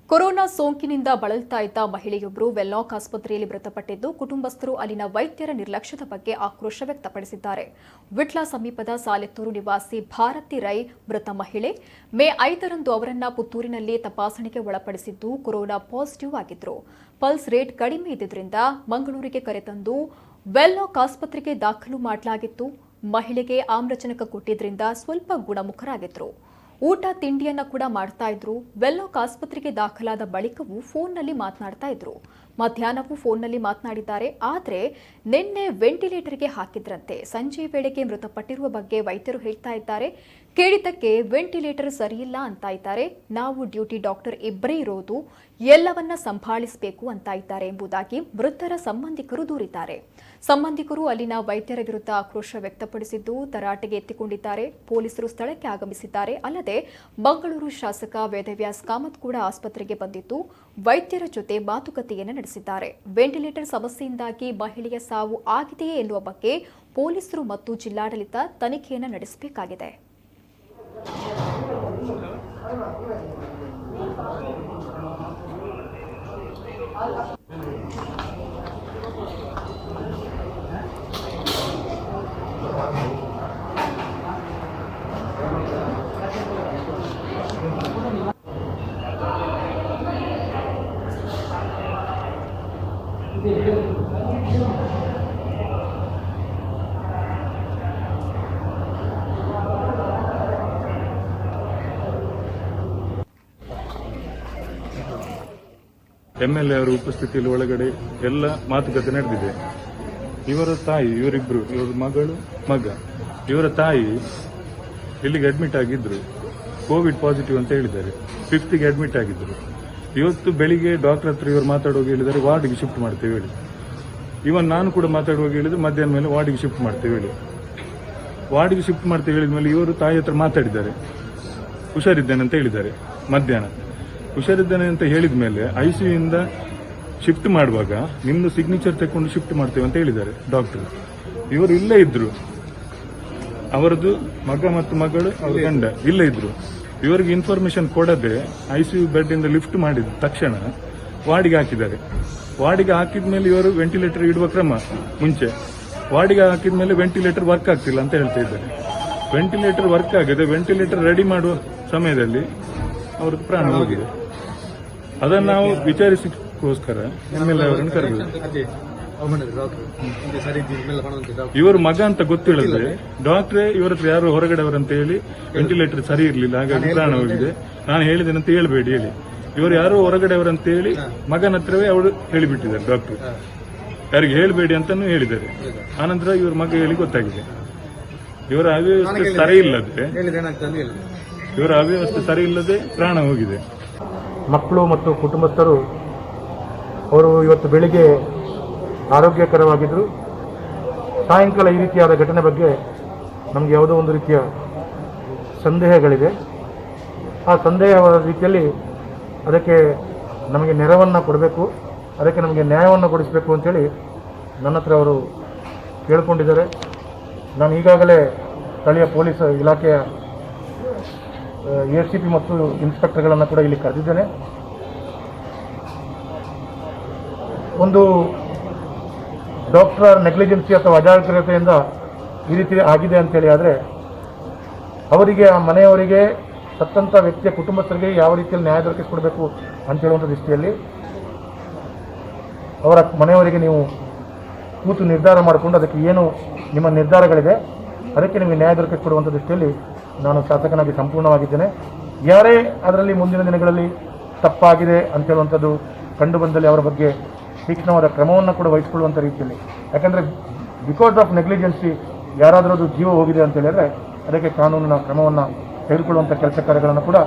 Corona ಸೋಂಕಿನಿಂದ ಬಳಲ್ತಾ ಇದ್ದ ಮಹಿಳೆಯೊಬ್ಬರು ವೆನ್ಲಾಕ್ ಆಸ್ಪತ್ರೆಯಲ್ಲಿ ಮೃತಪಟ್ಟಿದ್ದು, ಕುಟುಂಬಸ್ಥರು ಅಲ್ಲಿನ ವೈದ್ಯರ ನಿರ್ಲಕ್ಷ್ಯದ ಬಗ್ಗೆ ಆಕ್ರೋಶ ವ್ಯಕ್ತಪಡಿಸಿದ್ದಾರೆ. ವಿಟ್ಲ ಸಮೀಪದ ಸಾಲೆತ್ತೂರು ನಿವಾಸಿ ಭಾರತಿ ರೈ ಮೃತ ಮಹಿಳೆ. ಮೇ 5ರಂದು ಅವರನ್ನ ಪುತ್ತೂರಿನಲ್ಲಿ ತಪಾಸಣೆಗೆ ಒಳಪಡಿಸಿದ್ದು ಕೊರೋನಾ ಪಾಸಿಟಿವ್ ಆಗಿದ್ರು. ಪಲ್ಸ್ ರೇಟ್ ಕಡಿಮೆ ಇದ್ದಿದ್ದರಿಂದ ಮಂಗಳೂರಿಗೆ ಕರೆತಂದು ವೆನ್ಲಾಕ್ ಆಸ್ಪತ್ರೆಗೆ ದಾಖಲು ಮಾಡಲಾಗಿತ್ತು. ಮಹಿಳೆಗೆ ಆಮ್ಲಜನಕ ಕೊಟ್ಟಿದ್ರಿಂದ ಸ್ವಲ್ಪ ಗುಣಮುಖರಾಗಿದ್ರು. ಊಟ ತಿಂಡಿಯನ್ನ ಕೂಡ ಮಾಡ್ತಾ ಇದ್ರು. ವೆನ್ಲಾಕ್ ಆಸ್ಪತ್ರೆಗೆ ದಾಖಲಾದ ಬಳಿಕವೂ ಫೋನ್ನಲ್ಲಿ ಮಾತನಾಡ್ತಾ ಇದ್ರು. ಮಧ್ಯಾಹ್ನವೂ ಫೋನ್ನಲ್ಲಿ ಮಾತನಾಡಿದ್ದಾರೆ. ಆದರೆ ನಿನ್ನೆ ವೆಂಟಿಲೇಟರ್ಗೆ ಹಾಕಿದ್ರಂತೆ. ಸಂಜೆ ವೇಳೆಗೆ ಮೃತಪಟ್ಟಿರುವ ಬಗ್ಗೆ ವೈದ್ಯರು ಹೇಳ್ತಾ ಇದ್ದಾರೆ. ಕೇಳಿದ್ದಕ್ಕೆ ವೆಂಟಿಲೇಟರ್ ಸರಿಯಿಲ್ಲ ಅಂತ ಇದ್ದಾರೆ. ನಾವು ಡ್ಯೂಟಿ ಡಾಕ್ಟರ್ ಇಬ್ಬರೇ ಇರೋದು, ಎಲ್ಲವನ್ನ ಸಂಭಾಳಿಸಬೇಕು ಅಂತ ಇದ್ದಾರೆ ಎಂಬುದಾಗಿ ಮೃತರ ಸಂಬಂಧಿಕರು ದೂರಿದ್ದಾರೆ. ಸಂಬಂಧಿಕರು ಅಲ್ಲಿನ ವೈದ್ಯರ ವಿರುದ್ಧ ಆಕ್ರೋಶ ವ್ಯಕ್ತಪಡಿಸಿದ್ದು ತರಾಟೆಗೆ ಎತ್ತಿಕೊಂಡಿದ್ದಾರೆ. ಪೊಲೀಸರು ಸ್ಥಳಕ್ಕೆ ಆಗಮಿಸಿದ್ದಾರೆ. ಅಲ್ಲದೆ ಮಂಗಳೂರು ಶಾಸಕ ವೇದವ್ಯಾಸ್ ಕಾಮತ್ ಕೂಡ ಆಸ್ಪತ್ರೆಗೆ ಬಂದಿದ್ದು ವೈದ್ಯರ ಜೊತೆ ಮಾತುಕತೆಯನ್ನು ನಡೆಸಿದ್ದಾರೆ. ವೆಂಟಿಲೇಟರ್ ಸಮಸ್ಯೆಯಿಂದಾಗಿ ಮಹಿಳೆಯ ಸಾವು ಆಗಿದೆಯೇ ಎನ್ನುವ ಬಗ್ಗೆ ಪೊಲೀಸರು ಮತ್ತು ಜಿಲ್ಲಾಡಳಿತ ತನಿಖೆಯನ್ನು ನಡೆಸಬೇಕಾಗಿದೆ. ಎಂಎಲ್ಎ ಅವರ ಉಪಸ್ಥಿತಿಯಲ್ಲಿ ಒಳಗಡೆ ಎಲ್ಲ ಮಾತುಕತೆ ನಡೆದಿದೆ. ಇವರ ತಾಯಿ, ಇವರಿಬ್ರು, ಇವರ ಮಗಳು ಮಗ, ಇವರ ತಾಯಿ ಇಲ್ಲಿಗೆ ಅಡ್ಮಿಟ್ ಆಗಿದ್ರು. ಕೋವಿಡ್ ಪಾಸಿಟಿವ್ ಅಂತ ಹೇಳಿದ್ದಾರೆ. 5th ಅಡ್ಮಿಟ್ ಆಗಿದ್ರು. ಇವತ್ತು ಬೆಳಿಗ್ಗೆ ಡಾಕ್ಟರ್ ಹತ್ರ ಇವರು ಮಾತಾಡುವಾಗ ಹೇಳಿದ್ದಾರೆ ವಾರ್ಡ್ಗೆ ಶಿಫ್ಟ್ ಮಾಡ್ತೇವೆ ಹೇಳಿ. ಇವನ್ ನಾನು ಕೂಡ ಮಾತಾಡುವಾಗ ಹೇಳಿದ್ರೆ ಮಧ್ಯಾಹ್ನ ಮೇಲೆ ವಾರ್ಡ್ಗೆ ಶಿಫ್ಟ್ ಮಾಡ್ತೇವೆ ಹೇಳಿ. ವಾರ್ಡ್ಗೆ ಶಿಫ್ಟ್ ಮಾಡ್ತೇವೆ ಹೇಳಿದ ಮೇಲೆ ಇವರು ತಾಯಿ ಹತ್ರ ಮಾತಾಡಿದ್ದಾರೆ. ಹುಷಾರಿದ್ದೇನೆ ಅಂತ ಹೇಳಿದ್ದಾರೆ. ಮಧ್ಯಾಹ್ನ ಹುಷಾರಿದ್ದೇನೆ ಅಂತ ಹೇಳಿದ ಮೇಲೆ ಐಸಿಯು ಇಂದ ಶಿಫ್ಟ್ ಮಾಡುವಾಗ ನಿಮ್ದು ಸಿಗ್ನೇಚರ್ ತಕೊಂಡು ಶಿಫ್ಟ್ ಮಾಡ್ತೇವೆ ಅಂತ ಹೇಳಿದ್ದಾರೆ ಡಾಕ್ಟರ್. ಇವರು ಇಲ್ಲೇ ಇದ್ರು. ಅವರದ್ದು ಮಗ ಮತ್ತು ಮಗಳು ಅವ್ರ ಗಂಡ ಇಲ್ಲೇ ಇದ್ರು. ಇವರಿಗೆ ಇನ್ಫಾರ್ಮೇಶನ್ ಕೊಡದೆ ಐಸಿಯು ಬೆಡ್ ಇಂದ ಲಿಫ್ಟ್ ಮಾಡಿದ ತಕ್ಷಣ ವಾರ್ಡಿಗೆ ಹಾಕಿದ್ದಾರೆ. ವಾರ್ಡಿಗೆ ಹಾಕಿದ ಮೇಲೆ ಇವರು ವೆಂಟಿಲೇಟರ್ ಇಡುವ ಕ್ರಮ ಮುಂಚೆ. ವಾರ್ಡಿಗೆ ಹಾಕಿದ ಮೇಲೆ ವೆಂಟಿಲೇಟರ್ ವರ್ಕ್ ಆಗ್ತಿಲ್ಲ ಅಂತ ಹೇಳ್ತಾ ಇದ್ದಾರೆ. ವೆಂಟಿಲೇಟರ್ ವರ್ಕ್ ಆಗಿದೆ. ವೆಂಟಿಲೇಟರ್ ರೆಡಿ ಮಾಡುವ ಸಮಯದಲ್ಲಿ ಅವ್ರದ್ದು ಪ್ರಾಣ ಹೋಗಿದೆ. ಅದನ್ನು ನಾವು ವಿಚಾರಿಸಕ್ಕೋಸ್ಕರ ಎಂಎಲ್ಎ ಅವರನ್ನು ಕರೆದು ಇವರು ಮಗ ಅಂತ ಗೊತ್ತಿಲ್ಲದೆ ಡಾಕ್ಟ್ರೇ ಇವರ ಹತ್ರ ಯಾರು ಹೊರಗಡೆ ಅವರಂತ ಹೇಳಿ ವೆಂಟಿಲೇಟರ್ ಸರಿ ಇರಲಿಲ್ಲ, ಹಾಗಾಗಿ ಪ್ರಾಣ ಹೋಗಿದೆ, ನಾನು ಹೇಳಿದ್ದೇನೆ ಅಂತ ಹೇಳ್ಬೇಡಿ ಹೇಳಿ. ಇವರು ಯಾರು ಹೊರಗಡೆ ಅವರಂತ ಹೇಳಿ ಮಗನ ಹತ್ರವೇ ಅವರು ಹೇಳಿಬಿಟ್ಟಿದ್ದಾರೆ ಡಾಕ್ಟರ್. ಯಾರಿಗೆ ಹೇಳಬೇಡಿ ಅಂತಾನು ಹೇಳಿದ್ದಾರೆ. ಆನಂತರ ಇವ್ರ ಮಗ ಹೇಳಿ ಗೊತ್ತಾಗಿದೆ. ಇವರ ಅವ್ಯವಸ್ಥೆ ಸರಿ ಇಲ್ಲದೆ ಪ್ರಾಣ ಹೋಗಿದೆ. ಮಕ್ಕಳು ಮತ್ತು ಕುಟುಂಬಸ್ಥರು ಅವರು ಇವತ್ತು ಬೆಳಿಗ್ಗೆ ಆರೋಗ್ಯಕರವಾಗಿದ್ದರು. ಸಾಯಂಕಾಲ ಈ ರೀತಿಯಾದ ಘಟನೆ ಬಗ್ಗೆ ನಮಗೆ ಯಾವುದೋ ಒಂದು ರೀತಿಯ ಸಂದೇಹಗಳಿದೆ. ಆ ಸಂದೇಹದ ರೀತಿಯಲ್ಲಿ ಅದಕ್ಕೆ ನಮಗೆ ನೆರವನ್ನು ಕೊಡಬೇಕು, ಅದಕ್ಕೆ ನಮಗೆ ನ್ಯಾಯವನ್ನು ಕೊಡಿಸಬೇಕು ಅಂತೇಳಿ ನನ್ನ ಹತ್ರ ಅವರು ಕೇಳಿಕೊಂಡಿದ್ದಾರೆ. ನಾನು ಈಗಾಗಲೇ ಸ್ಥಳೀಯ ಪೊಲೀಸ್ ಇಲಾಖೆಯ ACP ಮತ್ತು ಇನ್ಸ್ಪೆಕ್ಟರ್ಗಳನ್ನು ಕೂಡ ಇಲ್ಲಿ ಕರೆದಿದ್ದೇನೆ. ಒಂದು ಡಾಕ್ಟರ್ ನೆಗ್ಲಿಜೆನ್ಸಿ ಅಥವಾ ಅಜಾಗರೂಕತೆಯಿಂದ ಈ ರೀತಿ ಆಗಿದೆ ಅಂತೇಳಿ ಆದರೆ ಅವರಿಗೆ, ಆ ಮನೆಯವರಿಗೆ, ಸತ್ತಂಥ ವ್ಯಕ್ತಿಯ ಕುಟುಂಬಸ್ಥರಿಗೆ ಯಾವ ರೀತಿಯಲ್ಲಿ ನ್ಯಾಯ ದೊರಕಿಸಿಕೊಡಬೇಕು ಅಂತೇಳುವಂಥ ದೃಷ್ಟಿಯಲ್ಲಿ ಅವರ ಮನೆಯವರಿಗೆ ನೀವು ಕೂತು ನಿರ್ಧಾರ ಮಾಡಿಕೊಂಡು ಅದಕ್ಕೆ ಏನು ನಿಮ್ಮ ನಿರ್ಧಾರಗಳಿದೆ ಅದಕ್ಕೆ ನಿಮಗೆ ನ್ಯಾಯ ದೊರಕಿಸಿಕೊಡುವಂಥ ದೃಷ್ಟಿಯಲ್ಲಿ ನಾನು ಶಾಸಕನಾಗಿ ಸಂಪೂರ್ಣವಾಗಿದ್ದೇನೆ. ಯಾರೇ ಅದರಲ್ಲಿ ಮುಂದಿನ ದಿನಗಳಲ್ಲಿ ತಪ್ಪಾಗಿದೆ ಅಂತೇಳುವಂಥದ್ದು ಕಂಡು ಬಂದಲ್ಲಿ ಅವರ ಬಗ್ಗೆ ತೀಕ್ಷ್ಣವಾದ ಕ್ರಮವನ್ನು ಕೂಡ ವಹಿಸಿಕೊಳ್ಳುವಂಥ ರೀತಿಯಲ್ಲಿ, ಯಾಕಂದರೆ ಬಿಕಾಸ್ ಆಫ್ ನೆಗ್ಲಿಜೆನ್ಸಿ ಯಾರಾದರೂ ಜೀವ ಹೋಗಿದೆ ಅಂತ ಹೇಳಿದರೆ ಅದಕ್ಕೆ ಕಾನೂನಿನ ಕ್ರಮವನ್ನು ತೆಗೆದುಕೊಳ್ಳುವಂಥ ಕೆಲಸ ಕಾರ್ಯಗಳನ್ನು ಕೂಡ